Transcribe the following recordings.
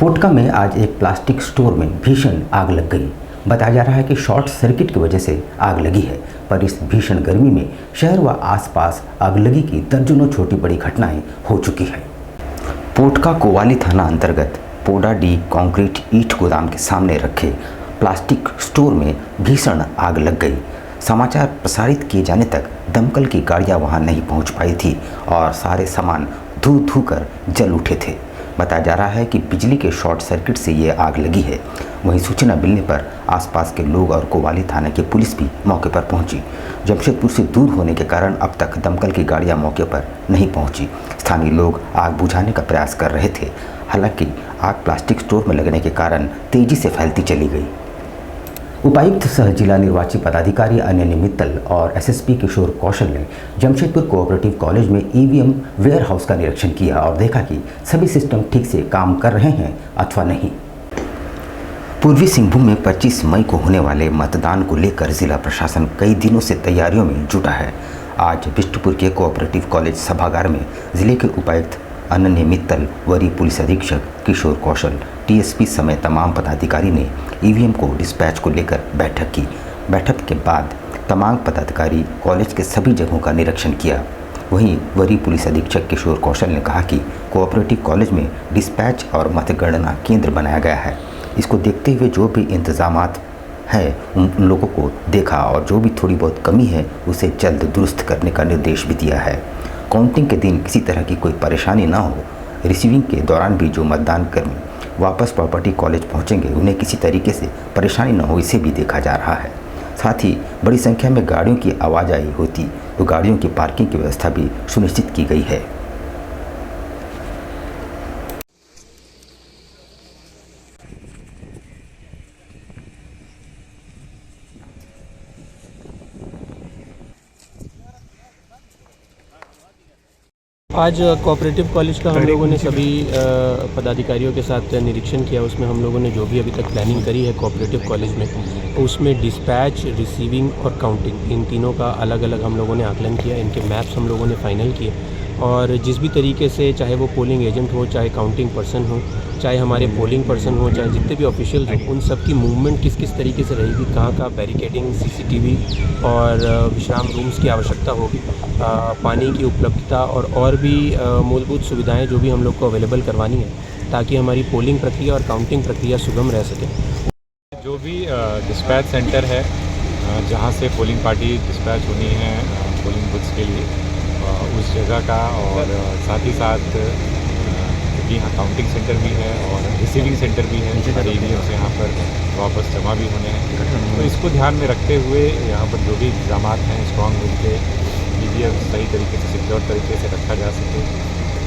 पोटका में आज एक प्लास्टिक स्टोर में भीषण आग लग गई। बताया जा रहा है कि शॉर्ट सर्किट की वजह से आग लगी है, पर इस भीषण गर्मी में शहर व आसपास आगलगी की दर्जनों छोटी बड़ी घटनाएं हो चुकी है। पोटका कोवाली थाना अंतर्गत पोडा डी कंक्रीट ईंट गोदाम के सामने रखे प्लास्टिक स्टोर में भीषण आग लग गई। समाचार प्रसारित किए जाने तक दमकल की गाड़ियां वहां नहीं पहुंच पाई थी और सारे सामान धू धू कर जल उठे थे। बताया जा रहा है कि बिजली के शॉर्ट सर्किट से ये आग लगी है। वहीं सूचना मिलने पर आसपास के लोग और कोवाली थाने की पुलिस भी मौके पर पहुंची। जमशेदपुर से दूर होने के कारण अब तक दमकल की गाड़ियां मौके पर नहीं पहुंची। स्थानीय लोग आग बुझाने का प्रयास कर रहे थे। हालांकि आग प्लास्टिक स्टोर में लगने के कारण तेजी से फैलती चली गई। उपायुक्त सह जिला निर्वाची पदाधिकारी अनन्य मित्तल और एसएसपी किशोर कौशल ने जमशेदपुर कोऑपरेटिव कॉलेज में ईवीएम वेयर हाउस का निरीक्षण किया और देखा कि सभी सिस्टम ठीक से काम कर रहे हैं अथवा नहीं। पूर्वी सिंहभूम में 25 मई को होने वाले मतदान को लेकर जिला प्रशासन कई दिनों से तैयारियों में जुटा है। आज बिष्टुपुर के कोऑपरेटिव कॉलेज सभागार में जिले के उपायुक्त अनन्य मित्तल, वरीय पुलिस अधीक्षक किशोर कौशल, टीएसपी समेत तमाम पदाधिकारी ने ईवीएम को डिस्पैच को लेकर बैठक की। बैठक के बाद तमाम पदाधिकारी कॉलेज के सभी जगहों का निरीक्षण किया। वहीं वरीय पुलिस अधीक्षक किशोर कौशल ने कहा कि कोऑपरेटिव कॉलेज में डिस्पैच और मतगणना केंद्र बनाया गया है। इसको देखते हुए जो भी इंतजामात है उन लोगों को देखा और जो भी थोड़ी बहुत कमी है उसे जल्द दुरुस्त करने का निर्देश भी दिया है। काउंटिंग के दिन किसी तरह की कोई परेशानी ना हो। रिसीविंग के दौरान भी जो मतदान कर्मी वापस प्रॉपर्टी कॉलेज पहुंचेंगे उन्हें किसी तरीके से परेशानी न हो, इसे भी देखा जा रहा है। साथ ही बड़ी संख्या में गाड़ियों की आवाजाही होती तो गाड़ियों की पार्किंग की व्यवस्था भी सुनिश्चित की गई है। आज कोऑपरेटिव कॉलेज का हम लोगों ने सभी पदाधिकारियों के साथ निरीक्षण किया। उसमें हम लोगों ने जो भी अभी तक प्लानिंग करी है कोऑपरेटिव कॉलेज में, उसमें डिस्पैच, रिसीविंग और काउंटिंग, इन तीनों का अलग अलग हम लोगों ने आकलन किया। इनके मैप्स हम लोगों ने फाइनल किए और जिस भी तरीके से, चाहे वो पोलिंग एजेंट हो, चाहे काउंटिंग पर्सन हो, चाहे हमारे पोलिंग पर्सन हो, चाहे जितने भी ऑफिशियल हो, उन सब की मूवमेंट किस किस तरीके से रहेगी, कहाँ बैरिकेडिंग, सीसीटीवी और विश्राम रूम्स की आवश्यकता होगी, पानी की उपलब्धता और भी मूलभूत सुविधाएं जो भी हम लोग को अवेलेबल करवानी है ताकि हमारी पोलिंग प्रक्रिया और काउंटिंग प्रक्रिया सुगम रह सके। जो भी डिस्पैच सेंटर है जहाँ से पोलिंग पार्टी डिस्पैच होनी है पोलिंग बूथ्स के लिए, उस जगह का, और साथ ही साथ यहाँ काउंटिंग सेंटर भी है और रिसीविंग सेंटर भी है, ईवीएम्स यहाँ पर वापस जमा भी होने हैं। तो इसको ध्यान में रखते हुए यहाँ पर जो भी इंतजाम हैं स्ट्रॉन्ग रूम के, ईवीएम सही तरीके से सिक्योर तरीके से रखा जा सके,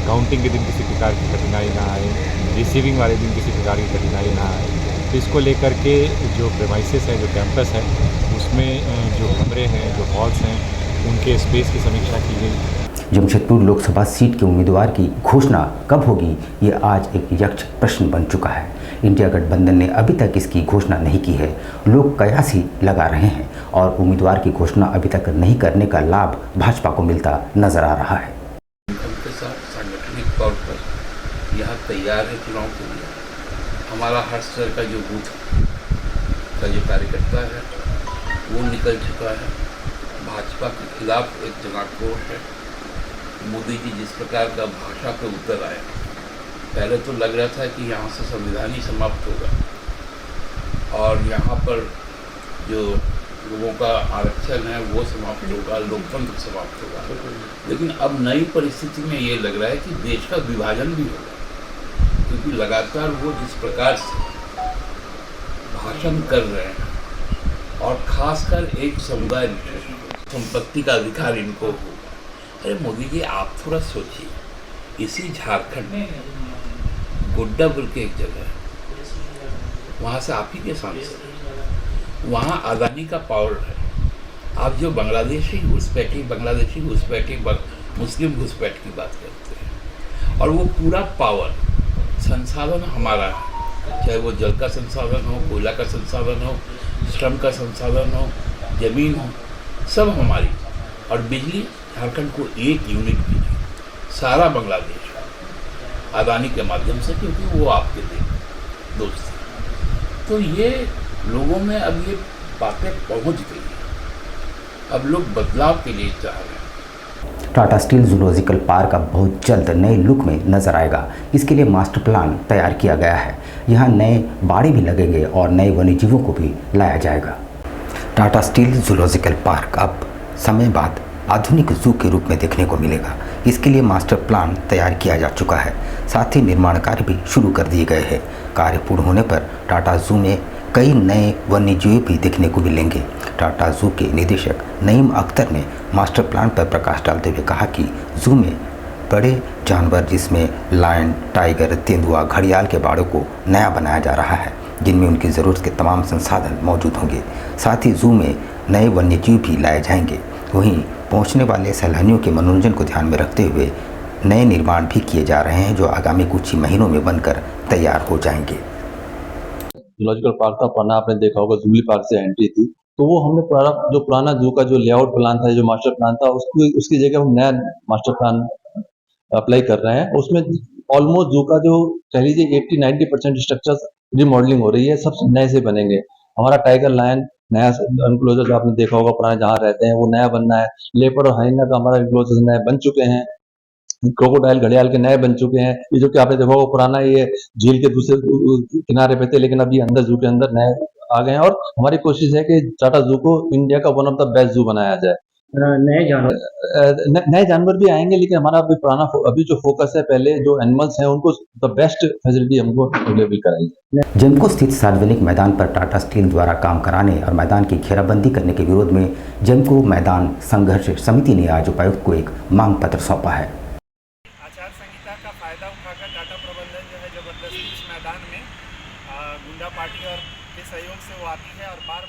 काउंटिंग के दिन किसी प्रकार की कठिनाई ना आए, रिसीविंग वाले दिन किसी प्रकार की कठिनाई ना आए। तो इसको लेकर के जो प्रेमाइसेस है, जो कैंपस है, उसमें जो कमरे हैं, जो हॉल्स हैं, उनके स्पेस की समीक्षा की गई। जमशेदपुर लोकसभा सीट के उम्मीदवार की घोषणा कब होगी, ये आज एक यक्ष प्रश्न बन चुका है। इंडिया गठबंधन ने अभी तक इसकी घोषणा नहीं की है। लोग कयास ही लगा रहे हैं और उम्मीदवार की घोषणा अभी तक नहीं करने का लाभ भाजपा को मिलता नजर आ रहा है। उनके साथ सांगठनिक तौर पर यहाँ तैयार है चुनाव के लिए। हमारा हर स्तर का जो बूथ का जो कार्यकर्ता है वो निकल चुका है। भाजपा के खिलाफ एक जनाक्रोश है। मोदी जी जिस प्रकार का भाषा पे उतर आए, पहले तो लग रहा था कि यहाँ से संविधान ही समाप्त होगा और यहाँ पर जो लोगों का आरक्षण है वो समाप्त होगा, लोकतंत्र समाप्त होगा। लेकिन अब नई परिस्थिति में ये लग रहा है कि देश का विभाजन भी होगा, क्योंकि लगातार वो जिस प्रकार से भाषण कर रहे हैं और खासकर एक समुदाय संपत्ति का अधिकार इनको हो। अरे मोदी जी, आप थोड़ा सोचिए, इसी झारखंड में गोड्डा बोल के एक जगह है, वहाँ से आप ही के सांसद, वहाँ अदानी का पावर है। आप जो बांग्लादेशी घुसपैठी मुस्लिम घुसपैठ की बात करते हैं और वो पूरा पावर संसाधन हमारा है, चाहे वो जल का संसाधन हो, कोयला का संसाधन हो, श्रम का संसाधन हो, जमीन हो, सब हमारी। और बिजली झारखंड को एक यूनिट भी नहीं, सारा बांग्लादेश अदानी के माध्यम से, क्योंकि वो आपके देश दोस्ती। तो ये लोगों में अब ये बातें पहुंच गई हैं, अब लोग बदलाव के लिए चाह रहे हैं। टाटा स्टील जूलॉजिकल पार्क अब बहुत जल्द नए लुक में नजर आएगा। इसके लिए मास्टर प्लान तैयार किया गया है। यहाँ नए बाड़े भी लगेंगे और नए वन्यजीवों को भी लाया जाएगा। टाटा स्टील जूलॉजिकल पार्क अब समय बाद आधुनिक जू के रूप में देखने को मिलेगा। इसके लिए मास्टर प्लान तैयार किया जा चुका है। साथ ही निर्माण कार्य भी शुरू कर दिए गए हैं। कार्य पूर्ण होने पर टाटा जू में कई नए वन्यजीव भी देखने को मिलेंगे। टाटा जू के निदेशक नईम अख्तर ने मास्टर प्लान पर प्रकाश डालते हुए कहा कि जू में बड़े जानवर जिसमें लायन, टाइगर, तेंदुआ, घड़ियाल के बाड़ों को नया बनाया जा रहा है, जिनमें उनकी ज़रूरत के तमाम संसाधन मौजूद होंगे। साथ ही जू में नए वन्यजीव भी लाए जाएंगे। वहीं पहुंचने वाले सैलानियों के मनोरंजन को ध्यान में रखते हुए नए निर्माण भी किए जा रहे हैं, जो आगामी कुछ ही महीनों में बनकर तैयार हो जाएंगे। जूलॉजिकल पार्क का पन्ना आपने देखा होगा, जूबली पार्क से एंट्री थी, तो वो हमने पुराना जू का जो लेआउट प्लान था, जो मास्टर प्लान था, उसकी जगह हम नया मास्टर प्लान अप्लाई कर रहे हैं। उसमें ऑलमोस्ट जू का जो कह लीजिए 80-90% स्ट्रक्चर रिमॉडलिंग हो रही है, सब नए से बनेंगे। हमारा टाइगर, लायन नया एनक्लोजर जो आपने देखा होगा पुराना जहाँ रहते हैं वो नया बनना है। लेपर्ड और हाइना का हमारा एनक्लोजर नए बन चुके हैं। क्रोकोडाइल, घड़ियाल के नए बन चुके हैं। ये जो कि आपने देखा होगा पुराना ये झील के दूसरे किनारे पे थे, लेकिन अभी अंदर जू के अंदर नए आ गए हैं। और हमारी कोशिश है कि टाटा जू को इंडिया का वन ऑफ द बेस्ट जू बनाया जाए। नए जानवर भी आएंगे, लेकिन हमारा अभी जो फोकस है, पहले जो एनिमल्स हैं उनको द बेस्ट फैसिलिटी हमको अवेलेबल कराई। जेमको स्थित सार्वजनिक मैदान पर टाटा स्टील द्वारा काम कराने और मैदान की घेराबंदी करने के विरोध में जेमको मैदान संघर्ष समिति ने आज उपायुक्त को एक मांग पत्र सौंपा है। आचार संहिता का फायदा उठाकर टाटा प्रबंधन जो है जबरदस्ती इस मैदान में गुंडा पार्टी और के सहयोग से वो आती है और बार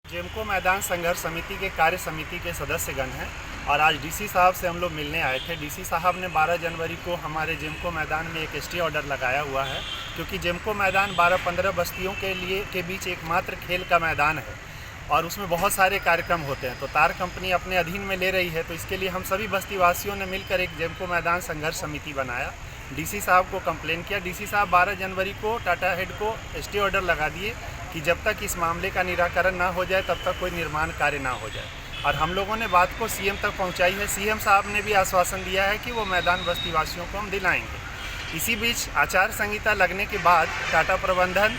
जेमको मैदान संघर्ष समिति के कार्य समिति के सदस्यगण हैं और आज डीसी साहब से हम लोग मिलने आए थे। डीसी साहब ने 12 जनवरी को हमारे जेमको मैदान में एक स्टे ऑर्डर लगाया हुआ है, क्योंकि जेमको मैदान 12-15 बस्तियों के बीच एकमात्र खेल का मैदान है और उसमें बहुत सारे कार्यक्रम होते हैं। तो तार कंपनी अपने अधीन में ले रही है, तो इसके लिए हम सभी बस्तीवासियों ने मिलकर एक जेमको मैदान संघर्ष समिति बनाया। डीसी साहब को कंप्लेन किया। डीसी साहब 12 जनवरी को टाटा हेड को स्टे ऑर्डर लगा दिए कि जब तक इस मामले का निराकरण ना हो जाए तब तक कोई निर्माण कार्य ना हो जाए। और हम लोगों ने बात को सीएम तक पहुंचाई है। सीएम साहब ने भी आश्वासन दिया है कि वो मैदान बस्तीवासियों को हम दिलाएंगे। इसी बीच आचार संहिता लगने के बाद टाटा प्रबंधन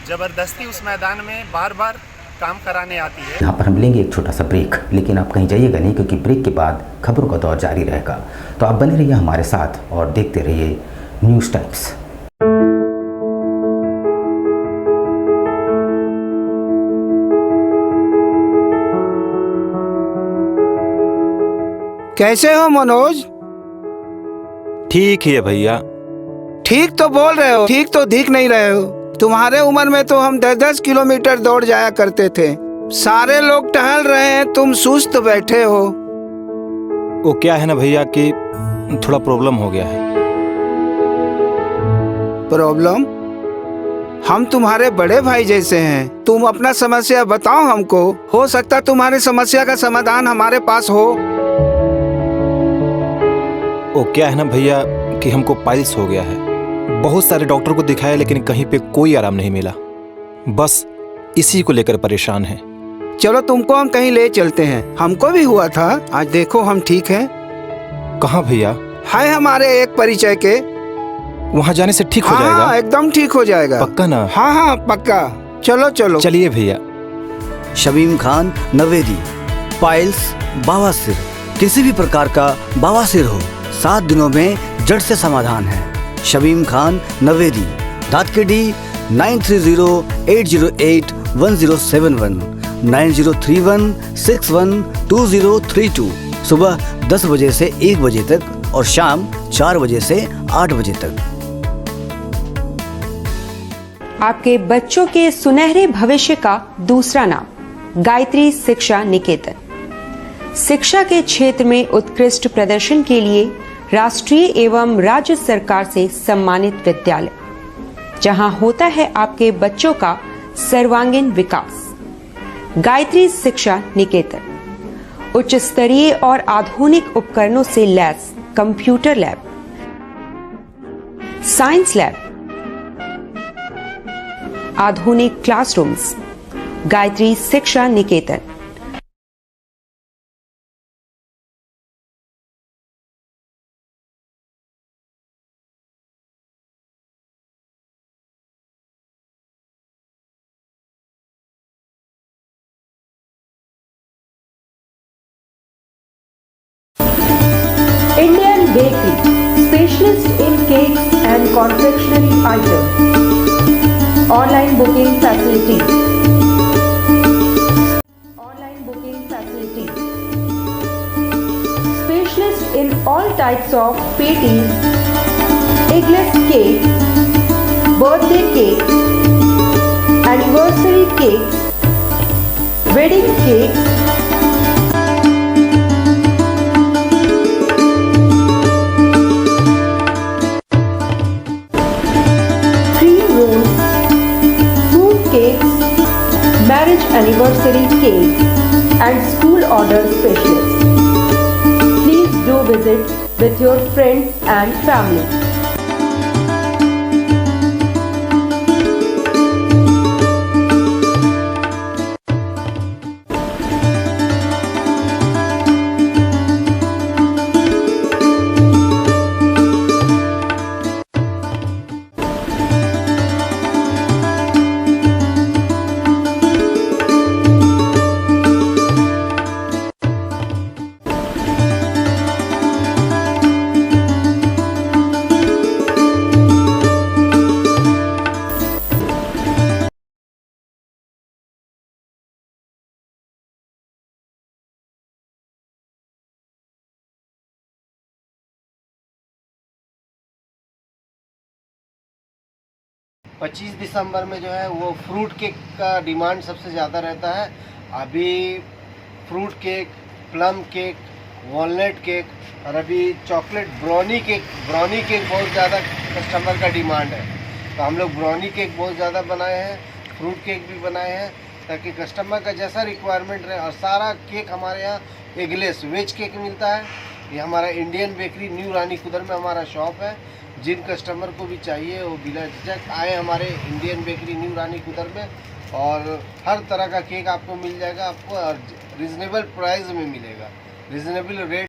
ज़बरदस्ती उस मैदान में बार बार काम कराने आती है। यहाँ पर हम लेंगे एक छोटा सा ब्रेक, लेकिन आप कहीं जाइएगा नहीं, क्योंकि ब्रेक के बाद खबरों का दौर जारी रहेगा। तो आप बने रहिए हमारे साथ और देखते रहिए न्यूज़ टाइम्स। कैसे हो मनोज? ठीक है भैया। ठीक तो बोल रहे हो, ठीक तो दिख नहीं रहे हो। तुम्हारे उम्र में तो हम 10-10 किलोमीटर दौड़ जाया करते थे। सारे लोग टहल रहे हैं, तुम सुस्त बैठे हो। वो क्या है ना भैया कि थोड़ा प्रॉब्लम हो गया है। प्रॉब्लम? हम तुम्हारे बड़े भाई जैसे हैं, तुम अपना समस्या बताओ हमको। हो सकता तुम्हारी समस्या का समाधान हमारे पास हो। वो क्या है ना भैया कि हमको पाइल्स हो गया है। बहुत सारे डॉक्टर को दिखाया, लेकिन कहीं पे कोई आराम नहीं मिला। बस इसी को लेकर परेशान है। चलो तुमको हम कहीं ले चलते हैं, हमको भी हुआ था। आज देखो हम ठीक हैं। कहाँ भैया? है हमारे एक परिचय के। वहाँ जाने से ठीक हो हाँ, जाएगा? एकदम ठीक हो जाएगा। पक्का ना? हाँ हाँ पक्का। चलो चलो। चलिए भैया। शमीम खान नवेदी, पाइल्स, बवासीर, किसी भी प्रकार का बवासीर हो, 7 दिनों में जड़ से समाधान है। शमीम खान नवेदी, दातकेडी 9308081071, 9031612032, सुबह 10 बजे से 1 बजे तक और शाम 4 बजे से 8 बजे तक। आपके बच्चों के सुनहरे भविष्य का दूसरा नाम गायत्री शिक्षा निकेतन। शिक्षा के क्षेत्र में उत्कृष्ट प्रदर्शन के लिए राष्ट्रीय एवं राज्य सरकार से सम्मानित विद्यालय, जहां होता है आपके बच्चों का सर्वांगीण विकास। गायत्री शिक्षा निकेतन उच्च स्तरीय और आधुनिक उपकरणों से lace computer lab, science lab, आधुनिक क्लासरूम्स। गायत्री शिक्षा निकेतन। Indian Bakery, specialist in cakes and confectionery items. Online booking facilities. Online booking facilities. Specialist in all types of patties, eggless cake, birthday cake, anniversary cakes, wedding cakes, marriage anniversary cake and school order specialist. Please do visit with your friends and family. पच्चीस दिसंबर में जो है वो fruit cake का demand सबसे ज़्यादा रहता है। अभी fruit cake, plum cake, walnut cake और अभी चॉकलेट ब्राउनी केक बहुत ज़्यादा कस्टमर का डिमांड है। तो हम लोग ब्राउनी केक बहुत ज़्यादा बनाए हैं, फ्रूट केक भी बनाए हैं ताकि कस्टमर का जैसा रिक्वायरमेंट रहे। और सारा केक हमारे यहाँ एगलेस वेज केक मिलता है। ये हमारा इंडियन बेकरी न्यू रानी कुदर में हमारा शॉप है। जिन कस्टमर को भी चाहिए वो बिना झिझक आए हमारे इंडियन बेकरी न्यू रानी कुदर में, और हर तरह का केक आपको मिल जाएगा, आपको रीज़नेबल प्राइस में मिलेगा, रीज़नेबल रेट।